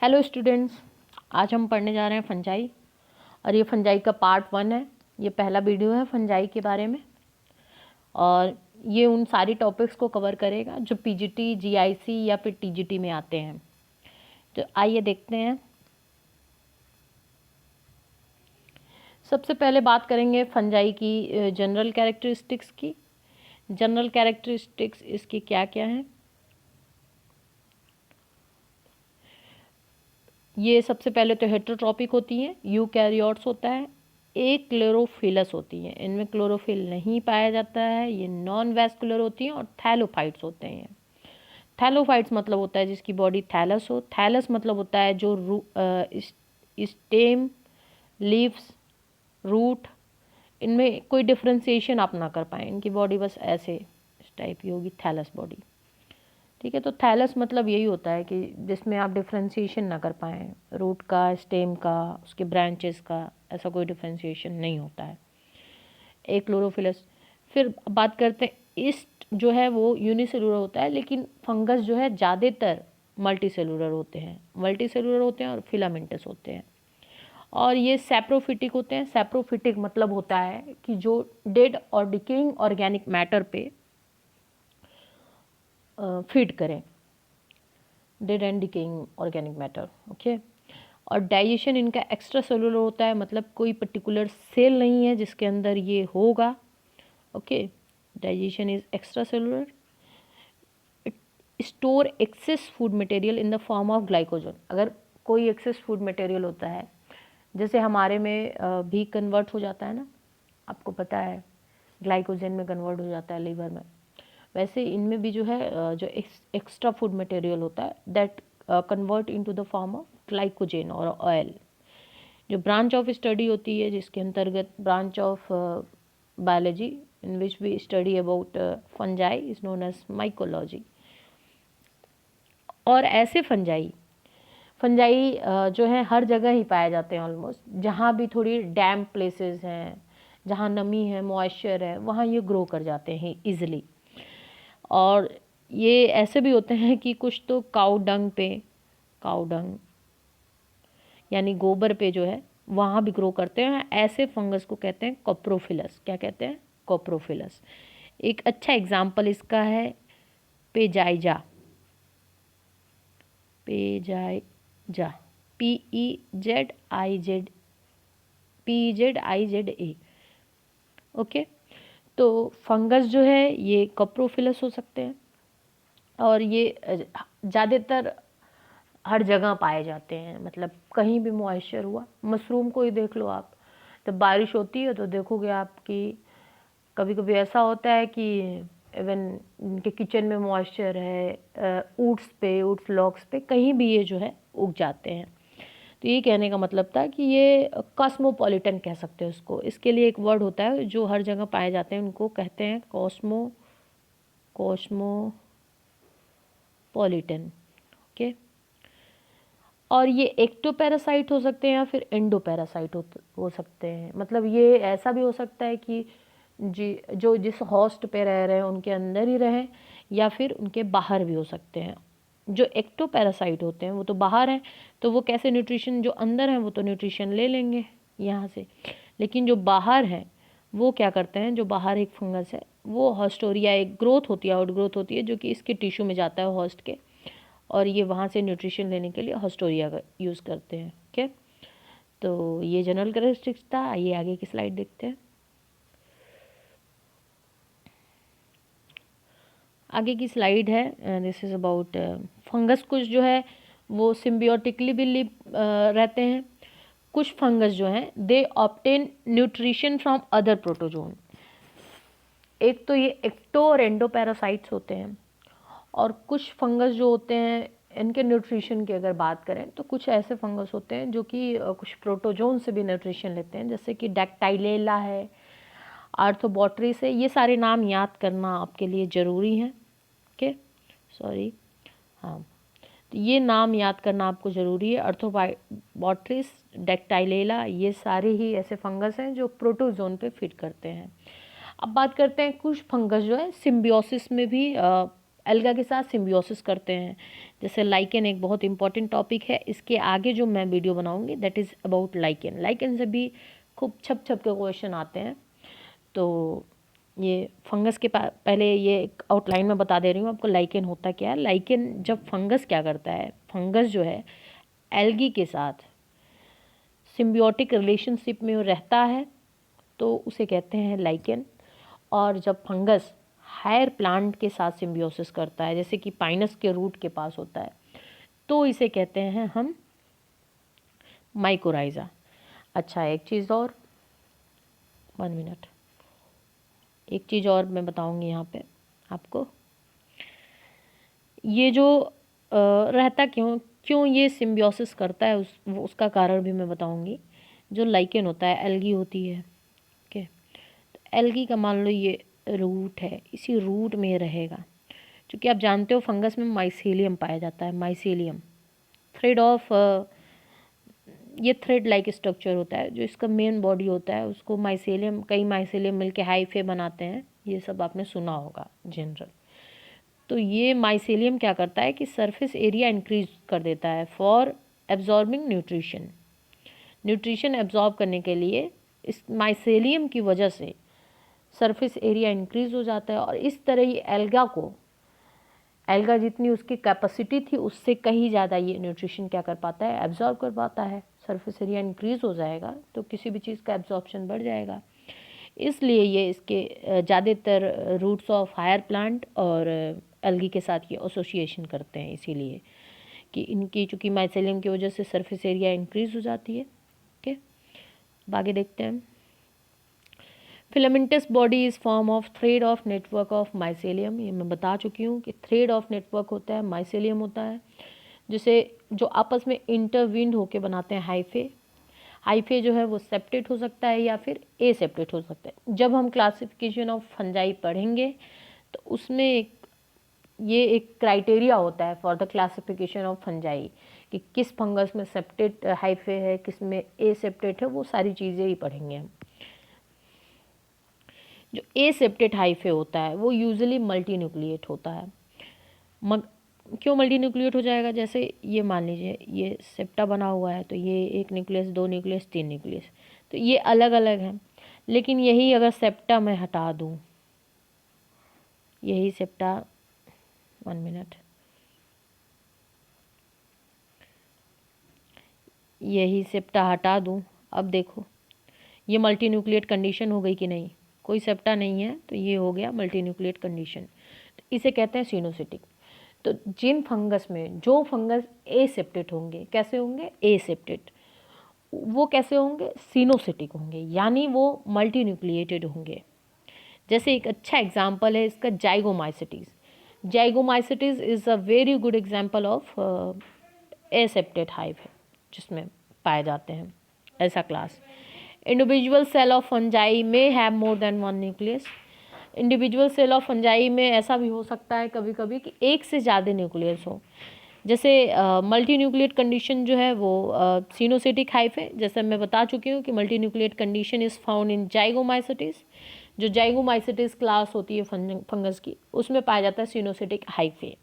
Hello students, आज हम पढ़ने जा रहे हैं फंजाई और ये फंजाई का पार्ट 1 है। ये पहला वीडियो है फंजाई के बारे में और ये उन सारी टॉपिक्स को कवर करेगा जो पीजीटी, जीआईसी या फिर टीजीटी में आते हैं। तो आइए देखते हैं। सबसे पहले बात करेंगे फंजाई की जनरल कैरेक्टरिस्टिक्स की। जनरल कैरेक्टरिस्टिक्स इसकी क्या क्या हैं। ये सबसे पहले तो हेटेरोट्रॉपिक होती हैं, यूकैरियोट्स होता है, एक क्लोरोफिलस होती हैं, इनमें क्लोरोफिल नहीं पाया जाता है, ये नॉन वैस्कुलर होती हैं और थैलोफाइट्स होते हैं। थैलोफाइट्स मतलब होता है जिसकी बॉडी थैलस हो, थैलस मतलब होता है जो स्टेम, लीव्स, रूट, इनमें कोई डिफ्रेंसिएशन आप ना कर पाएँ, इनकी बॉडी बस ऐसे इस टाइप की होगी, थैलस बॉडी। ठीक है, तो थैलस मतलब यही होता है कि जिसमें आप डिफ्रेंशिएशन ना कर पाएँ, रूट का, स्टेम का, उसके ब्रांचेस का, ऐसा कोई डिफ्रेंशिएशन नहीं होता है। एक क्लोरोफिलस। फिर बात करते हैं ईस्ट जो है वो यूनिसेलुलर होता है, लेकिन फंगस जो है ज़्यादातर मल्टीसेलुलर होते हैं और फिलामेंटस होते हैं। और ये सैप्रोफिटिक होते हैं। सैप्रोफिटिक मतलब होता है कि जो डेड और डिकेइंग ऑर्गेनिक मैटर पे फीड करें, dead and decaying organic matter. Okay. और डाइजेशन इनका एक्स्ट्रा सेलुलर होता है, मतलब कोई पर्टिकुलर सेल नहीं है जिसके अंदर ये होगा। Okay, digestion is extra cellular. Store excess food material in the form of glycogen. अगर कोई एक्सेस फूड मटेरियल होता है, जैसे हमारे में भी कन्वर्ट हो जाता है ना, आपको पता है ग्लाइकोजन में कन्वर्ट हो जाता है लीवर में, वैसे इनमें भी जो है जो एक्स्ट्रा फूड मटेरियल होता है that convert into the form of glycogen और ऑयल। जो ब्रांच ऑफ स्टडी होती है जिसके अंतर्गत branch of biology in which we study about fungi is known as mycology. और ऐसे फंजाई जो है हर जगह ही पाए जाते हैं ऑलमोस्ट, जहाँ भी थोड़ी डैम्प प्लेसेस हैं, जहाँ नमी है, मॉइस्चर है, वहाँ ये ग्रो कर जाते हैं इजीली। और ये ऐसे भी होते हैं कि कुछ तो काऊ डंग यानी गोबर पे जो है वहाँ भी ग्रो करते हैं। ऐसे फंगस को कहते हैं कोप्रोफिलस। क्या कहते हैं? कोप्रोफिलस। एक अच्छा एग्जाम्पल इसका है पेजाइजा। PEZIZA। ओके, तो फंगस जो है ये कोप्रोफिलस हो सकते हैं और ये ज़्यादातर हर जगह पाए जाते हैं, मतलब कहीं भी मॉइस्चर हुआ। मशरूम को ही देख लो आप, जब बारिश होती है तो देखोगे आप कि कभी कभी ऐसा होता है कि इवन इनके किचन में मॉइस्चर है, ऊट्स लॉग्स पे कहीं भी ये जो है उग जाते हैं। तो ये कहने का मतलब था कि ये कॉस्मोपॉलिटन कह सकते हैं उसको। इसके लिए एक वर्ड होता है जो हर जगह पाए जाते हैं, उनको कहते हैं कॉस्मोपॉलिटन। ओके। और ये एक्टोपैरासाइट हो सकते हैं या फिर एंडोपैरासाइट हो सकते हैं। मतलब ये ऐसा भी हो सकता है कि जो जिस होस्ट पे रह रहे हैं उनके अंदर ही रहें, या फिर उनके बाहर भी हो सकते हैं। जो एक्टोपैरासाइट होते हैं वो तो बाहर हैं, तो वो कैसे न्यूट्रिशन, जो अंदर हैं वो तो न्यूट्रिशन ले लेंगे यहाँ से, लेकिन जो बाहर हैं वो क्या करते हैं, जो बाहर एक फंगस है वो हॉस्टोरिया, एक ग्रोथ होती है, आउट ग्रोथ होती है जो कि इसके टिश्यू में जाता है होस्ट के, और ये वहाँ से न्यूट्रिशन लेने के लिए हॉस्टोरिया का यूज़ करते हैं। ओके, तो ये जनरल कैरेक्टरिस्टिक्स था। आइए आगे की स्लाइड देखते हैं। आगे की स्लाइड है, दिस इज़ अबाउट फंगस। कुछ जो है वो सिम्बियोटिकली भी रहते हैं। कुछ फंगस जो हैं they obtain nutrition from other protozoan. एक तो ये एक्टो और एंडोपैरासाइट्स होते हैं, और कुछ फंगस जो होते हैं इनके न्यूट्रिशन की अगर बात करें तो कुछ ऐसे फंगस होते हैं जो कि कुछ प्रोटोजोन से भी न्यूट्रिशन लेते हैं, जैसे कि डैक्टाइलेला है, आर्थोबॉट्रिस है। ये सारे नाम याद करना आपके लिए ज़रूरी है। ओके, सॉरी, हाँ, तो ये नाम याद करना आपको ज़रूरी है। आर्थोबॉट्रिस, डैक्टाइलेला, ये सारे ही ऐसे फंगस हैं जो प्रोटोजोन पे फिट करते हैं। अब बात करते हैं कुछ फंगस जो है सिम्बियोसिस में भी एल्गा के साथ सिम्बियोसिस करते हैं। जैसे लाइकेन एक बहुत इंपॉर्टेंट टॉपिक है, इसके आगे जो मैं वीडियो बनाऊंगी that is about lichen. Lichen से भी खूब छप छप के क्वेश्चन आते हैं। तो ये फंगस के पहले ये एक आउटलाइन में बता दे रही हूँ आपको लाइकेन होता क्या है। लाइकेन जब फंगस क्या करता है, फंगस जो है एल्गी के साथ सिम्बियोटिक रिलेशनशिप में रहता है तो उसे कहते हैं लाइकेन। और जब फंगस हायर प्लांट के साथ सिम्बियोसिस करता है, जैसे कि पाइनस के रूट के पास होता है, तो इसे कहते हैं हम माइकोराइजा। अच्छा, एक चीज़ और, 1 मिनट, एक चीज़ और मैं बताऊंगी यहाँ पे आपको। ये जो रहता क्यों क्यों ये सिम्बियोसिस करता है उसका कारण भी मैं बताऊंगी। जो लाइकेन होता है, एल्गी होती है, ओके, तो एल्गी का मान लो ये रूट है, इसी रूट में रहेगा। क्योंकि आप जानते हो फंगस में माइसेलियम पाया जाता है। माइसेलियम थ्रेड ऑफ, ये थ्रेड लाइक स्ट्रक्चर होता है जो इसका मेन बॉडी होता है, उसको माइसेलियम, कई माइसेलियम मिलके हाइफे बनाते हैं। ये सब आपने सुना होगा जनरल। तो ये माइसेलियम क्या करता है कि सरफेस एरिया इंक्रीज कर देता है for absorbing nutrition. Nutrition absorb करने के लिए इस माइसेलियम की वजह से सरफेस एरिया इंक्रीज हो जाता है, और इस तरह ये एल्गा जितनी उसकी कैपेसिटी थी उससे कहीं ज़्यादा ये न्यूट्रिशन क्या कर पाता है, एब्जॉर्ब कर पाता है। सरफेस एरिया इंक्रीज हो जाएगा तो किसी भी चीज़ का एब्जॉर्प्शन बढ़ जाएगा। इसलिए ये इसके ज़्यादातर रूट्स ऑफ हायर प्लांट और एल्गी के साथ ये एसोसिएशन करते हैं, इसीलिए कि इनकी चूँकि माइसेलियम की वजह से सरफेस एरिया इंक्रीज हो जाती है। ओके, अब आगे देखते हैं। Filamentous body is form of thread of network of mycelium. ये मैं बता चुकी हूँ कि थ्रेड ऑफ नेटवर्क होता है, माइसेलियम होता है, जिसे जो आपस में इंटरविंड होके बनाते हैं हाइफे। हाइफे जो है वो सेप्टेट हो सकता है या फिर ए सेप्टेट हो सकता है। जब हम क्लासिफिकेशन ऑफ फंजाई पढ़ेंगे तो उसमें ये एक क्राइटेरिया होता है for the classification of fungi कि किस फंगस में सेप्टेट हाइफे है, किस में ए सेप्टेट है, वो सारी चीज़ें ही पढ़ेंगे हम। जो ए सेप्टेट हाइफे होता है वो यूजुअली मल्टी न्यूक्लिएट होता है। क्यों मल्टी न्यूक्लिएट हो जाएगा? जैसे ये मान लीजिए ये सेप्टा बना हुआ है, तो ये 1 न्यूक्लियस, 2 न्यूक्लियस, 3 न्यूक्लियस, तो ये अलग अलग हैं। लेकिन यही अगर सेप्टा मैं हटा दूँ, यही सेप्टा, 1 मिनट, यही सेप्टा हटा दूँ, अब देखो ये मल्टी न्यूक्लिएट कंडीशन हो गई कि नहीं? कोई सेप्टा नहीं है तो ये हो गया मल्टी न्यूक्लिएट कंडीशन। तो इसे कहते हैं सिनोसिटिक। तो जिन फंगस में, जो फंगस ए सेप्टेट होंगे, कैसे होंगे? ए सेप्टेट, वो कैसे होंगे? सिनोसिटिक होंगे, यानी वो मल्टी न्यूक्लिएटेड होंगे। जैसे एक अच्छा एग्जाम्पल है इसका zygomycetes. Zygomycetes is a very good example of a septate hyphae है, जिसमें पाए जाते हैं ऐसा class. Individual cell of fungi में have more than 1 nucleus. Individual cell of fungi में ऐसा भी हो सकता है कभी कभी कि एक से ज़्यादा न्यूक्लियस हो। जैसे मल्टी न्यूक्लिएट कंडीशन जो है वो सिनोसिटिक हाइफ है। जैसे मैं बता चुकी हूँ कि multi nucleate condition is found in zygomycetes. जो जाइगोमाइसिटीज क्लास होती है फंगस की, उसमें पाया जाता है सिनोसिटिक हाइफे।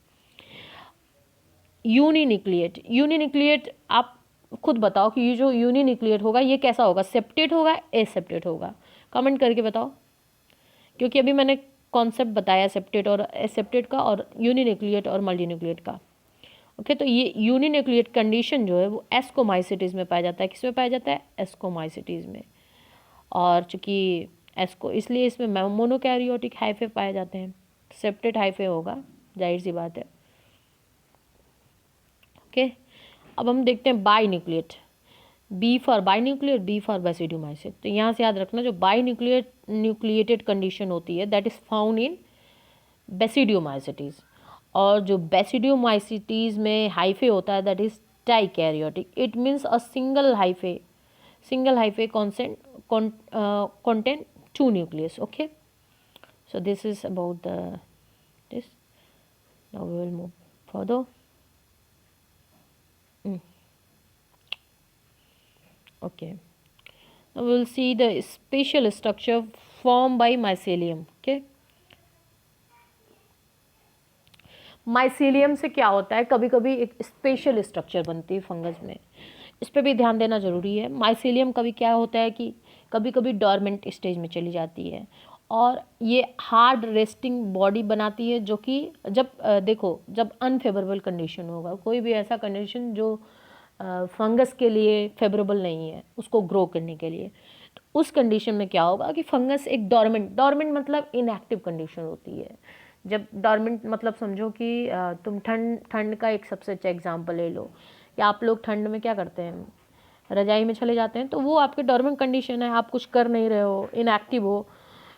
यूनिन्यूक्लिएट, यूनिन्यूक्लिएट आप खुद बताओ कि ये जो यूनिन्यूक्लिएट होगा ये कैसा होगा? सेप्टेट होगा, एसेप्टेट होगा? कमेंट करके बताओ, क्योंकि अभी मैंने कॉन्सेप्ट बताया सेप्टेट और एसेप्टेट का, और यूनिन्यूक्लिएट और मल्टीन्यूक्लिएट का। ओके, तो ये यूनिन्यूक्लिएट कंडीशन जो है वो एस्कोमाइसिटीज़ में पाया जाता है। किस में पाया जाता है? एस्कोमाइसिटीज़ में। और चूँकि एस्को, इसलिए इसमें मोनोकैरियोटिक हाइफे पाए जाते हैं। सेप्टेट हाइफे होगा, जाहिर सी बात है। ओके, अब हम देखते हैं binucleate. B for binucleate, B for basidiomycetes. तो यहाँ से याद रखना, जो बाई न्यूक्लिएटेड कंडीशन होती है दैट इज़ फाउंड इन बेसिडियोमाइसिटीज़, और जो बेसिडियोमाइसिटीज़ में हाइफे होता है that is dikaryotic. It means a single hyphae contain 2 nucleus. Okay, so this is about this. Now we will move further. Okay, now we will see the spatial structure formed by mycelium. Okay, mycelium से क्या होता है, कभी कभी एक special structure बनती है fungus में, इस पर भी ध्यान देना ज़रूरी है। माइसीलियम कभी क्या होता है कि कभी कभी डॉर्मेंट स्टेज में चली जाती है और ये हार्ड रेस्टिंग बॉडी बनाती है, जो कि जब देखो जब अनफेवरेबल कंडीशन होगा, कोई भी ऐसा कंडीशन जो फंगस के लिए फेवरेबल नहीं है उसको ग्रो करने के लिए, तो उस कंडीशन में क्या होगा कि फंगस एक डॉर्मेंट मतलब इनएक्टिव कंडीशन होती है। जब डॉर्मेंट मतलब समझो कि तुम ठंड का एक सबसे अच्छा एग्जांपल ले लो कि आप लोग ठंड में क्या करते हैं, रजाई में चले जाते हैं, तो वो आपके डॉर्मेंट कंडीशन है, आप कुछ कर नहीं रहे हो, इनएक्टिव हो,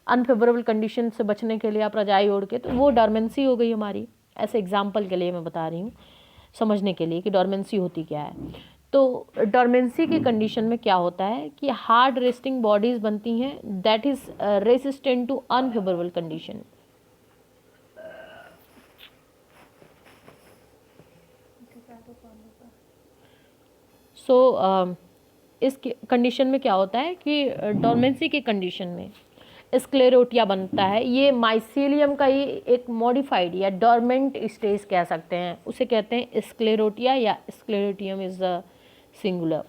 अनफेवरेबल कंडीशन से बचने के लिए आप रजाई ओढ़ के, तो वो डॉर्मेंसी हो गई हमारी। ऐसे एग्जांपल के लिए मैं बता रही हूँ, समझने के लिए कि डॉर्मेंसी होती क्या है। तो डॉर्मेंसी की कंडीशन में क्या होता है कि हार्ड रेस्टिंग बॉडीज बनती हैं that is resistant to unfavourable condition. So इस कंडीशन में क्या होता है कि डॉर्मेंसी की कंडीशन में स्क्लेरोटिया बनता है। ये माइसीलियम का ही एक मॉडिफाइड या डॉर्मेंट स्टेज कह सकते हैं, उसे कहते हैं स्क्लेरोटिया या स्क्लेरोटियम इज द सिंगुलर।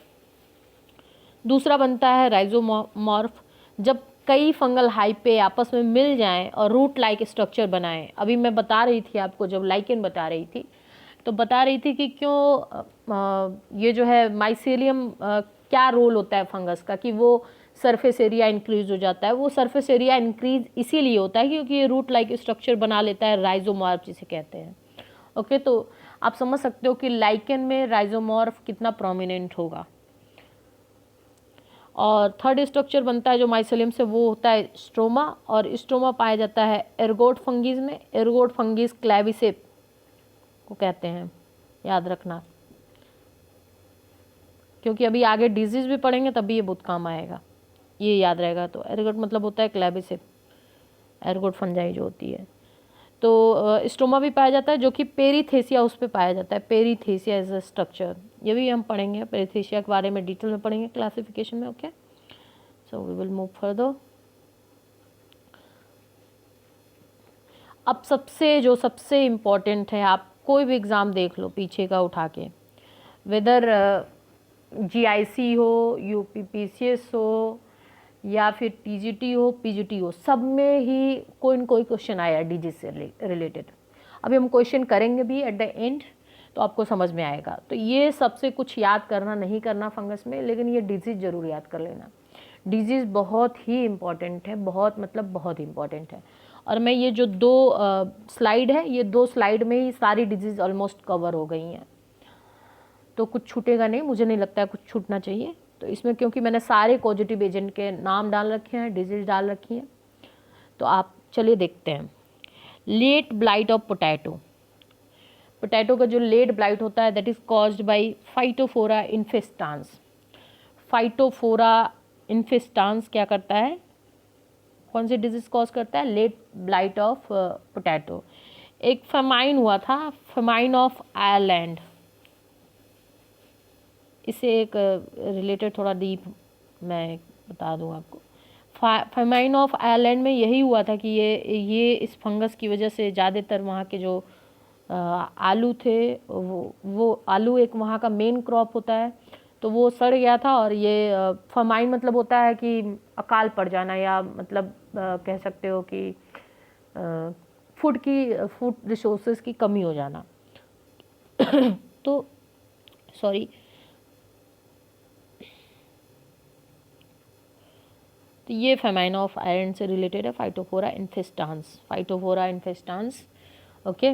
दूसरा बनता है राइजोमॉर्फ, जब कई फंगल हाइपे आपस में मिल जाएं और रूट लाइक स्ट्रक्चर बनाएं। अभी मैं बता रही थी आपको, जब लाइकेन बता रही थी तो बता रही थी कि क्यों ये जो है माइसीलियम क्या रोल होता है फंगस का, कि वो सरफेस एरिया इंक्रीज हो जाता है। वो सरफेस एरिया इंक्रीज इसीलिए होता है क्योंकि ये रूट लाइक स्ट्रक्चर बना लेता है, राइजोमॉर्फ जिसे कहते हैं। ओके, तो आप समझ सकते हो कि लाइकेन में राइजोमॉर्फ कितना प्रोमिनेंट होगा। और थर्ड स्ट्रक्चर बनता है जो माइसीलियम से, वो होता है स्ट्रोमा, और स्ट्रोमा पाया जाता है एर्गोट फंगीज में। एर्गोट फंगीज क्लेविसेप को कहते हैं, याद रखना, क्योंकि अभी आगे डिजीज भी पढ़ेंगे तब भी ये बहुत काम आएगा, ये याद रहेगा। तो एर्गोट मतलब होता है क्लेविसेप, एर्गोट फंजाई जो होती है। तो स्ट्रोमा भी पाया जाता है जो कि पेरीथेसिया उस पर पाया जाता है, पेरीथेसिया एज अ स्ट्रक्चर, ये भी हम पढ़ेंगे, पेरीथेसिया के बारे में डिटेल में पढ़ेंगे क्लासिफिकेशन में। Okay, so we will move further. अब सबसे इम्पॉर्टेंट है, आप कोई भी एग्ज़ाम देख लो पीछे का उठा के, वेदर GIC हो, UPPCS हो या फिर TGT हो, PGT हो, सब में ही कोई न कोई क्वेश्चन आया डिजीज से रिलेटेड। अभी हम क्वेश्चन करेंगे भी एट द एंड, तो आपको समझ में आएगा। तो ये सबसे कुछ याद करना नहीं करना फंगस में, लेकिन ये डिजीज़ ज़रूर याद कर लेना। डिजीज़ बहुत ही इम्पॉर्टेंट है, बहुत मतलब बहुत इम्पॉर्टेंट है। और मैं ये जो 2 स्लाइड है, ये 2 स्लाइड में ही सारी डिजीज़ ऑलमोस्ट कवर हो गई हैं, तो कुछ छूटेगा नहीं, मुझे नहीं लगता है कुछ छूटना चाहिए। तो इसमें क्योंकि मैंने सारे पॉजिटिव एजेंट के नाम डाल रखे हैं, डिजीज डाल रखी है, तो आप चलिए देखते हैं। Late blight of potato, potato का जो लेट ब्लाइट होता है that is caused by phytophthora infestans. Phytophthora infestans क्या करता है, कौन सी डिजीज कॉज करता है, लेट ब्लाइट ऑफ पोटैटो। एक फेमाइन हुआ था, फेमाइन ऑफ आयरलैंड, इसे एक रिलेटेड थोड़ा डीप मैं बता दूं आपको। फेमाइन ऑफ आयरलैंड में यही हुआ था कि ये इस फंगस की वजह से ज़्यादातर वहाँ के जो आलू थे, वो आलू एक वहाँ का मेन क्रॉप होता है, तो वो सड़ गया था। और ये फेमाइन मतलब होता है कि अकाल पड़ जाना, या मतलब कह सकते हो कि फूड रिसोर्सेज की कमी हो जाना। तो सॉरी, तो ये फेमाइन ऑफ आयरन से रिलेटेड है, फाइटोफोरा इन्फेस्टांस, फाइटोफोरा इन्फेस्टांस। ओके,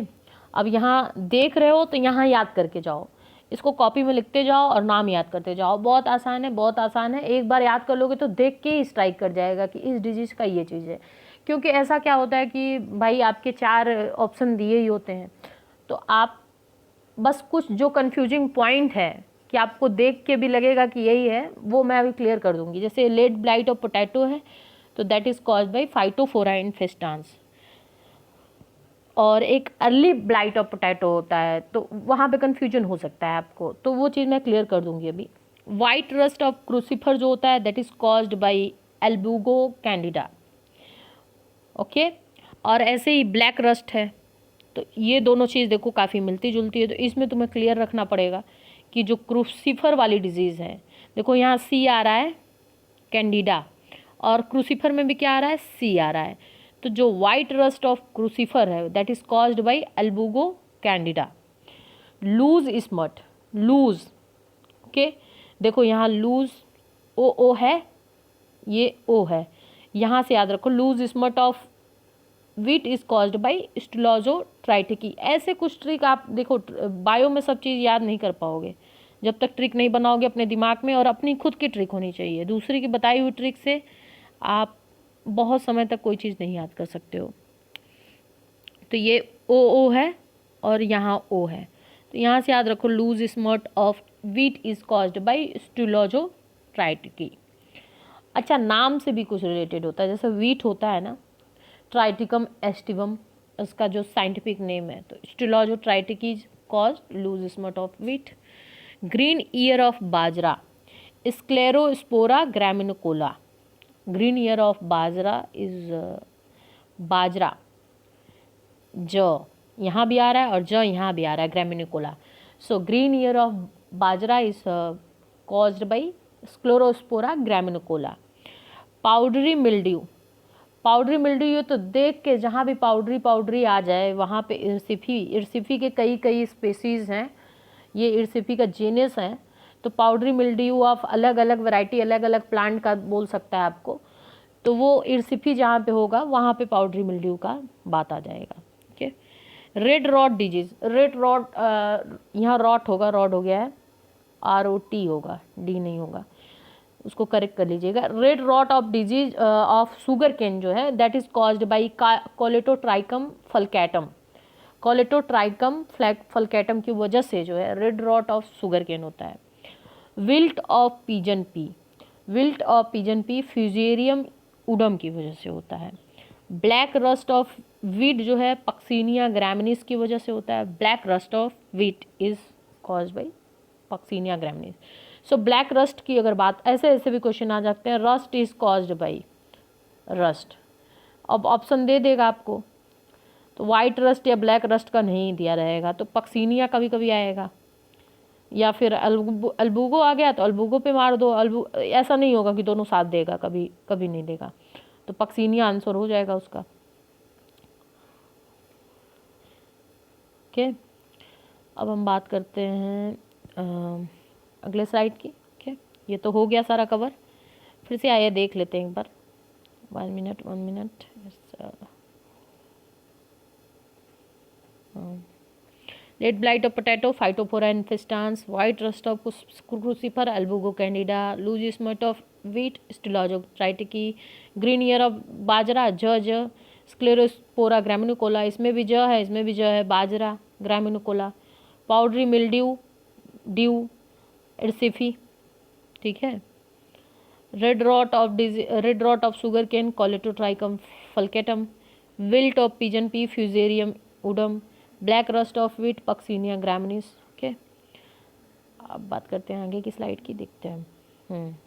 अब यहाँ देख रहे हो तो यहाँ याद करके जाओ, इसको कॉपी में लिखते जाओ और नाम याद करते जाओ। बहुत आसान है, बहुत आसान है, एक बार याद कर लोगे तो देख के ही स्ट्राइक कर जाएगा कि इस डिजीज़ का ये चीज़ है। क्योंकि ऐसा क्या होता है कि भाई आपके 4 ऑप्शन दिए ही होते हैं, तो आप बस कुछ जो कन्फ्यूजिंग पॉइंट है कि आपको देख के भी लगेगा कि यही है, वो मैं अभी क्लियर कर दूंगी। जैसे लेट ब्लाइट ऑफ पोटैटो है तो that is caused by phytophthora infestans, और एक अर्ली ब्लाइट ऑफ पोटैटो होता है, तो वहाँ पे कन्फ्यूजन हो सकता है आपको, तो वो चीज़ मैं क्लियर कर दूंगी अभी। वाइट रस्ट ऑफ क्रूसीफर जो होता है that is caused by albugo candida. Okay, और ऐसे ही ब्लैक रस्ट है, तो ये दोनों चीज़ देखो काफ़ी मिलती जुलती है, तो इसमें तुम्हें क्लियर रखना पड़ेगा कि जो क्रूसीफर वाली डिजीज़ है, देखो यहाँ सी आ रहा है कैंडिडा, और क्रूसीफर में भी क्या आ रहा है, सी आ रहा है। तो जो वाइट रस्ट ऑफ क्रूसीफर है that is caused by albugo candida. Loose smut, loose, okay, देखो यहाँ लूज ओ है, ये ओ है, यहाँ से याद रखो loose smut of wheat is caused by ustilago tritici. ऐसे कुछ ट्रिक आप देखो, बायो में सब चीज़ याद नहीं कर पाओगे जब तक ट्रिक नहीं बनाओगे अपने दिमाग में, और अपनी खुद की ट्रिक होनी चाहिए। दूसरी की बताई हुई ट्रिक से आप बहुत समय तक कोई चीज़ नहीं याद कर सकते हो। तो ये ओ है और यहाँ ओ है, तो यहाँ से याद रखो loose smut of wheat is caused by ustilago tritici. अच्छा, नाम से भी कुछ रिलेटेड होता है, जैसे वीट होता है ना, ट्राइटिकम एस्टिवम इसका जो साइंटिफिक नेम है, तो ustilago tritici caused loose smut of wheat. Green ear of bajra, sclerospora graminicola. Green ear of bajra is bajra, ज यहाँ भी आ रहा है और ज यहाँ भी आ रहा है, graminicola. So green ear of bajra is caused by sclerospora graminicola. Powdery mildew, powdery mildew ये तो देख के जहाँ भी पाउडरी पाउडरी आ जाए वहाँ पे इर्सिफी, इर्सिफी के कई कई स्पेसीज़ हैं, ये इर्सिफी का जीनस है। तो पाउडरी मिल्ड्यू ऑफ अलग अलग वैरायटी, अलग अलग प्लांट का बोल सकता है आपको, तो वो इर्सिफी जहाँ पे होगा वहाँ पे पाउडरी मिल्ड्यू का बात आ जाएगा। Okay, red rot disease, red rot, यहाँ रॉट होगा, रॉड हो गया है, ROT होगा, D नहीं होगा, उसको करेक्ट कर लीजिएगा। Red rot of disease of sugar cane जो है that is caused by colletotrichum falcatum. Colletotrichum falcatum की वजह से जो है red rot of sugar cane होता है। Wilt of pigeon pea, wilt of pigeon pea fusarium udum की वजह से होता है। ब्लैक रस्ट ऑफ वीट जो है पक्सीनिया ग्रामिनीस की वजह से होता है। Black rust of wheat is caused by puccinia graminis. So black rust की अगर बात, ऐसे ऐसे भी क्वेश्चन आ जाते हैं, rust is caused by rust. अब ऑप्शन दे देगा आपको, तो वाइट रस्ट या ब्लैक रस्ट का नहीं दिया रहेगा, तो पक्सीनिया कभी कभी आएगा, या फिर अल्बुगो आ गया तो अल्बुगो पे मार दो। ऐसा नहीं होगा कि दोनों साथ देगा, कभी कभी नहीं देगा, तो पक्सीनिया आंसर हो जाएगा उसका। ओके, अब हम बात करते हैं अगले स्लाइड की। ओके, ये तो हो गया सारा कवर, फिर से आइए देख लेते हैं एक बार। 1 minute. Red blight of potato, phytophthora infestans, white rust of crucifer, albugo candida, loose smut of wheat, ustilago tritici, green ear of bajra, ज स्क्लेरोस्पोरा ग्रामिनिकोला, इसमें भी ज है, इसमें भी ज है, bajra graminicola. Powdery mildew, dew, erysiphe, ठीक है। Red rot of sugar cane, colletotrichum falcatum. Wilt of pigeon pea, fusarium udum. Black rust of wheat, puccinia graminis. Okay, अब बात करते हैं आगे की स्लाइड की, देखते हैं।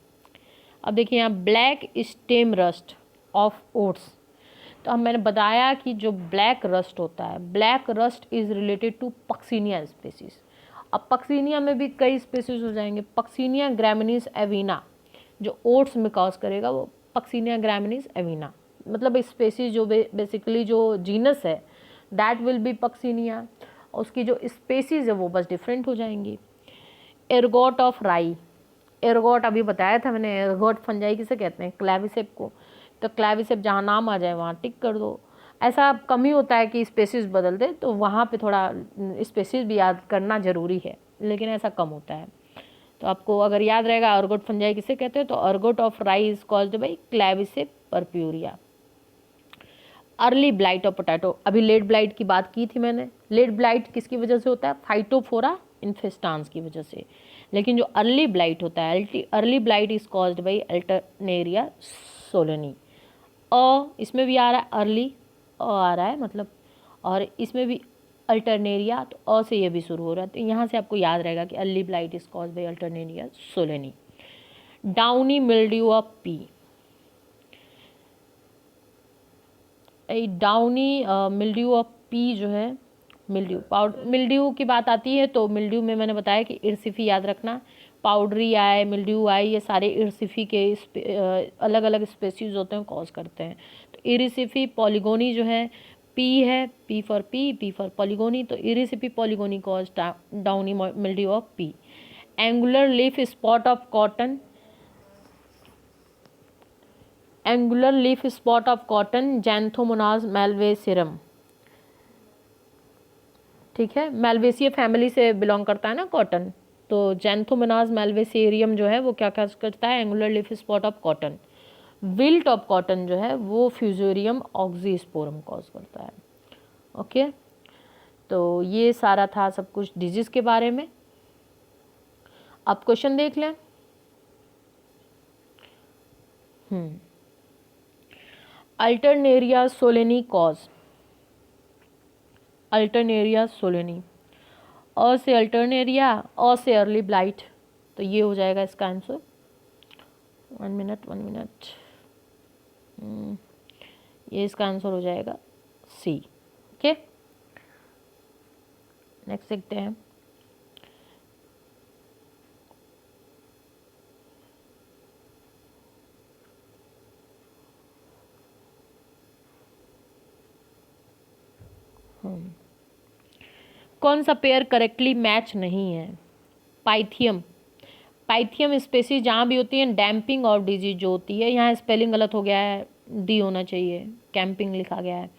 अब देखिए यहाँ black stem rust of oats. तो हम मैंने बताया कि जो ब्लैक रस्ट होता है, black rust is related to Puccinia species. अब पक्सीनिया में भी कई स्पेसीज हो जाएंगे। पक्सीनिया ग्रामिनीस एविना जो ओट्स में कॉज करेगा वो पक्सीनिया ग्रामिनीस एविना, मतलब स्पेसीज जो बेसिकली जो जीनस है दैट विल बी पक्सीनिया, उसकी जो स्पेसीज है वो बस डिफरेंट हो जाएंगी। एर्गोट ऑफ राई, एर्गोट अभी बताया था मैंने, एर्गोट फंजाई किसे कहते हैं, क्लैविसेप को। तो क्लैविसेप जहाँ नाम आ जाए वहाँ टिक कर दो। ऐसा कम ही होता है कि स्पेसीज बदल दे, तो वहाँ पे थोड़ा स्पेसीज भी याद करना ज़रूरी है, लेकिन ऐसा कम होता है। तो आपको अगर याद रहेगा अर्गोट फंजाई किसे कहते हैं, तो ergot of rye is called by claviceps purpurea. Early blight of potato, अभी लेट ब्लाइट की बात की थी मैंने। लेट ब्लाइट किसकी वजह से होता है, फाइटोफोरा इन्फेस्टांस की वजह से। लेकिन जो अर्ली ब्लाइट होता है, early blight is caused by alternaria solani. इसमें भी आ रहा है अर्ली, आ रहा है मतलब, और इसमें भी अल्टरनेरिया, तो से ये भी शुरू हो रहा है। तो यहाँ से आपको याद रहेगा कि early blight is caused by alternaria solani. Downy mildew of pea, downy mildew of pea जो है मिल्ड्यू की बात आती है तो मिल्ड्यू में मैंने बताया कि इर्सिफी याद रखना, पाउडरी आई, मिल्ड्यू आई, ये सारे इर्सिफी के अलग अलग स्पेसीज होते हैं, कॉज करते हैं। तो इरिसिफी पॉलीगोनी जो है, पी है, पी फॉर पॉलीगोनी, तो erysiphe polygoni cause downy mildew of pea. Angular leaf spot of cotton, angular leaf spot of cotton, xanthomonas malvacearum, ठीक है, मैल्वेसिया फैमिली से बिलोंग करता है ना कॉटन, तो जैंथोमोनास मैल्वेसियरियम जो है वो क्या करता है, angular leaf spot of cotton. Wilt of cotton जो है वो फ्यूजेरियम ऑक्सीस्पोरम कॉज करता है। ओके, तो ये सारा था सब कुछ डिजीज के बारे में। अब क्वेश्चन देख लें। अल्टरनेरिया सोलेनी कॉज, अल्टरनेरिया सोलेनी, और से अल्टरनेरिया, और से अर्ली ब्लाइट, तो ये हो जाएगा इसका आंसर। 1 मिनट, ये इसका आंसर हो जाएगा सी। ओके, नेक्स्ट देखते हैं। कौन सा पेयर करेक्टली मैच नहीं है? पाइथियम, पाइथियम स्पेसीज जहाँ भी होती है डैम्पिंग और डिजीज जो होती है, यहाँ स्पेलिंग गलत हो गया है, डी होना चाहिए, कैंपिंग लिखा गया है।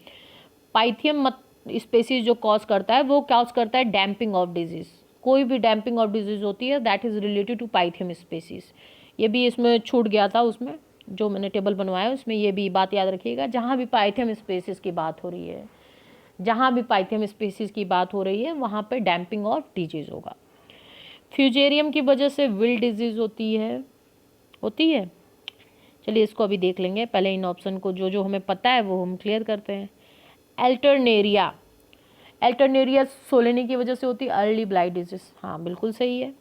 पाइथियम स्पेसीज जो कॉज करता है वो कॉज करता है डैम्पिंग ऑफ डिजीज, कोई भी डैम्पिंग ऑफ डिजीज होती है that is related to Pythium species. ये भी इसमें छूट गया था, उसमें जो मैंने टेबल बनवाया उसमें ये भी बात याद रखिएगा, जहाँ भी पाइथियम स्पेसीज की बात हो रही है, जहाँ भी पाइथियम स्पेसीज की बात हो रही है वहाँ पे डैम्पिंग ऑफ डिजीज होगा। फ्यूजेरियम की वजह से विल डिजीज होती है। चलिए इसको अभी देख लेंगे, पहले इन ऑप्शन को जो जो हमें पता है वो हम क्लियर करते हैं। अल्टरनेरिया, अल्टरनेरिया सोलेनी की वजह से होती है अर्ली ब्लाइट डिजीज, हाँ बिल्कुल सही है।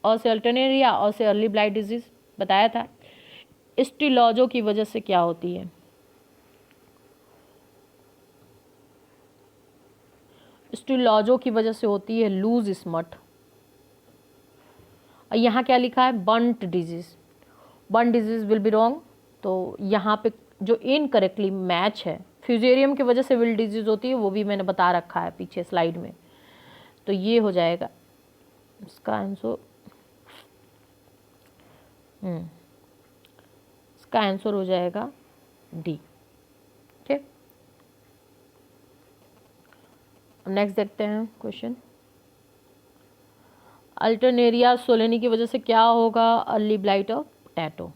और से अल्टरनेरिया, और से अर्ली ब्लाइट डिजीज बताया था। स्टिलॉजो की वजह से क्या होती है? स्टिलॉजो की वजह से होती है लूज स्मट। और यहाँ क्या लिखा है? Bunt disease, bunt disease will be wrong, तो यहाँ पे जो इनकरेक्टली मैच है, फ्यूजेरियम की वजह से विल डिजीज होती है, वो भी मैंने बता रखा है पीछे स्लाइड में, तो ये हो जाएगा इसका आंसर। इसका आंसर हो जाएगा डी। ठीक, नेक्स्ट देखते हैं क्वेश्चन। अल्टरनेरिया सोलेनी की वजह से क्या होगा? Early blight of potato.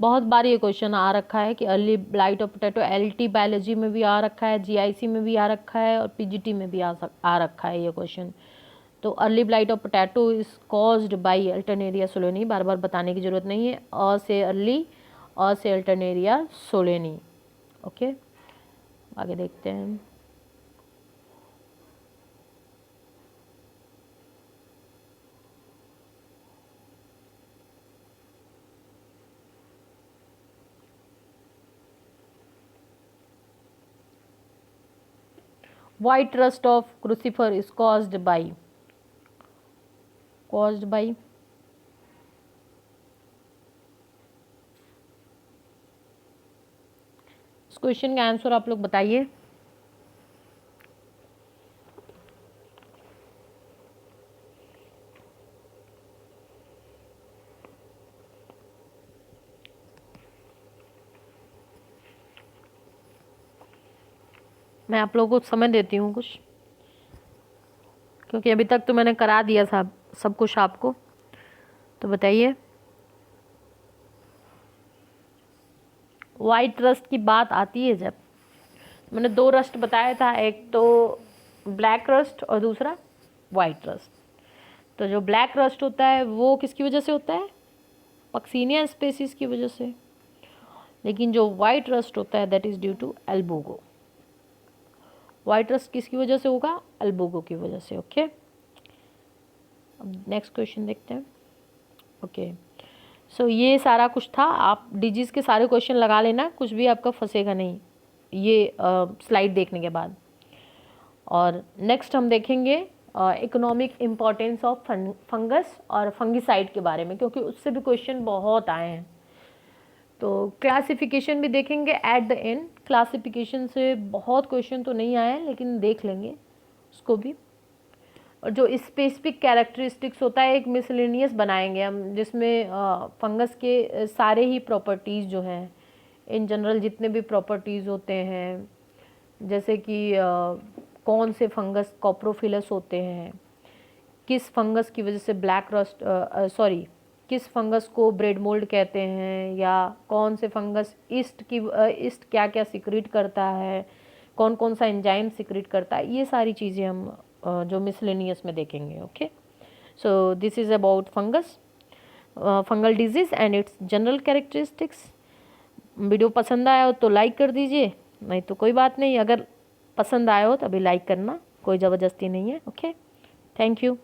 बहुत बार ये क्वेश्चन आ रखा है कि early blight of potato, LT biology में भी आ रखा है, जीआईसी में भी आ रखा है, और पीजीटी में भी आ रखा है ये क्वेश्चन। तो early blight of potato is caused by alternaria solani, बार बार बताने की ज़रूरत नहीं है। और से अर्ली, और से अल्टरनेरिया सोलेनी। ओके, आगे देखते हैं। White rust of crucifer is caused by इस क्वेश्चन का आंसर आप लोग बताइए। मैं आप लोगों को समय देती हूँ कुछ, क्योंकि अभी तक तो मैंने करा दिया था सब कुछ आपको, तो बताइए। वाइट रस्ट की बात आती है जब, मैंने 2 रस्ट बताया था, एक तो ब्लैक रस्ट और दूसरा वाइट रस्ट। तो जो ब्लैक रस्ट होता है वो किसकी वजह से होता है? पक्सीनिया स्पेसीज की वजह से। लेकिन जो वाइट रस्ट होता है that is due to albugo. White rust किसकी वजह से होगा? एल्बोगो की वजह से। ओके, अब नेक्स्ट क्वेश्चन देखते हैं। ओके, सो ये सारा कुछ था। आप डिजीज़ के सारे क्वेश्चन लगा लेना, कुछ भी आपका फंसेगा नहीं ये स्लाइड देखने के बाद। और नेक्स्ट हम देखेंगे इकोनॉमिक इम्पोर्टेंस ऑफ फंगस और फंगिसाइड के बारे में, क्योंकि उससे भी क्वेश्चन बहुत आए हैं। तो क्लासिफिकेशन भी देखेंगे एट द एंड। क्लासिफिकेशन से बहुत क्वेश्चन तो नहीं आए हैं, लेकिन देख लेंगे उसको भी। और जो स्पेसिफिक कैरेक्टरिस्टिक्स होता है, एक मिसलेनियस बनाएंगे हम, जिसमें फंगस के सारे ही प्रॉपर्टीज़ जो हैं, इन जनरल जितने भी प्रॉपर्टीज़ होते हैं, जैसे कि कौन से फंगस कॉप्रोफिलस होते हैं, किस फंगस की वजह से ब्लैक रस्ट किस फंगस को ब्रेड मोल्ड कहते हैं, या कौन से फंगस ईस्ट क्या क्या सिक्रीट करता है, कौन कौन सा एंजाइम सिक्रीट करता है, ये सारी चीज़ें हम जो मिसलेनियस में देखेंगे। Okay, so this is about fungus, fungal disease and it's general characteristics. Video पसंद आया हो तो लाइक कर दीजिए, नहीं तो कोई बात नहीं, अगर पसंद आया हो तो अभी लाइक करना, कोई ज़बरदस्ती नहीं है। Okay, thank you.